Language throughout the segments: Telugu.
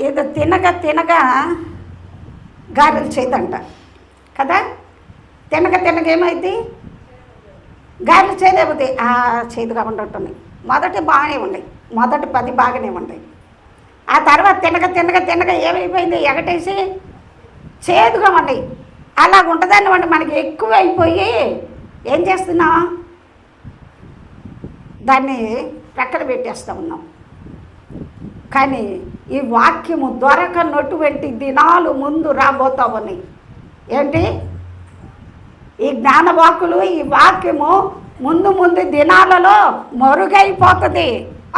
ఏదో తినగా తినగా గారెలు చేయదంట కదా. తినగా తినగా ఏమైంది? గారెలు చేయలేకపోతే చేదుగా ఉండటమే. మొదటి బాగానే ఉన్నాయి, మొదటి 10 బాగానే ఉన్నాయి. ఆ తర్వాత తినగా తినగా తినగా ఏమైపోయింది? ఎగటేసి చేదుగా ఉన్నాయి. అలా ఉంటుందని వండి మనకి ఎక్కువ అయిపోయి ఏం చేస్తున్నాం? దాన్ని ప్రక్కన పెట్టేస్తూ ఉన్నాం. కానీ ఈ వాక్యము దొరకనటువంటి దినాలు ముందు రాబోతా ఉన్నాయి. ఏంటి? ఈ జ్ఞానవాకులు, ఈ వాక్యము ముందు ముందు దినాలలో మరుగైపోతుంది.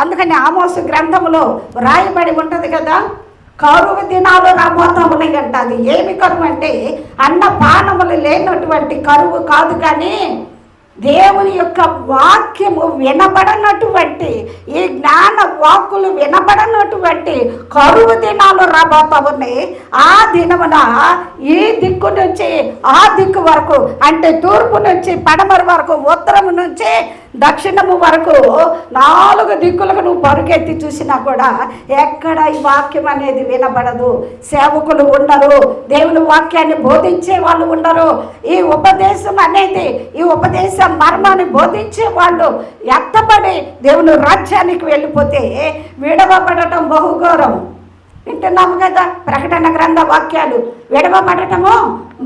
అందుకని ఆమోసు గ్రంథములో రాయబడి ఉంటుంది కదా, కరువు దినాలు రాబోతా ఉన్నాయి అంట. అది ఏమి కరువు అంటే అన్నపానములు లేనటువంటి కరువు కాదు, కానీ దేవుని యొక్క వాక్యము వినబడనటువంటి, ఈ జ్ఞాన వాక్కులు వినబడనటువంటి కరువు దినాలు రాబోతా ఉన్నాయి. ఆ దినమున ఈ దిక్కు నుంచి ఆ దిక్కు వరకు, అంటే తూర్పు నుంచి పడమర వరకు, ఉత్తరము నుంచి దక్షిణము వరకు 4 దిక్కులకు నువ్వు పరుగెత్తి చూసినా కూడా ఎక్కడ ఈ వాక్యం అనేది వినబడదు. సేవకులు ఉండరు, దేవుని వాక్యాన్ని బోధించే వాళ్ళు ఉండరు. ఈ ఉపదేశం అనేది, ఈ ఉపదేశ మర్మాన్ని బోధించే వాళ్ళు ఎత్తబడి దేవుని రాజ్యానికి వెళ్ళిపోతే విడవబడటం బహుఘోరం. వింటున్నాము కదా ప్రకటన గ్రంథ వాక్యాలు. విడవబడటము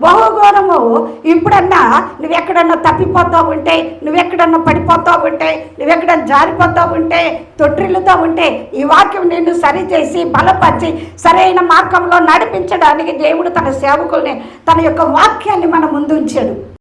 బహుఘోరము. ఇప్పుడన్నా నువ్వెక్కడన్నా తప్పిపోతూ ఉంటే, నువ్వెక్కడన్నా పడిపోతూ ఉంటే, నువ్వెక్కడన్నా జారిపోతూ ఉంటే, తొట్టిల్లుతూ ఉంటే, ఈ వాక్యం నిన్ను సరిచేసి బలపరిచి సరైన మార్గంలో నడిపించడానికి దేవుడు తన సేవకుల్ని, తన యొక్క వాక్యాన్ని మన ముందు ఉంచాడు.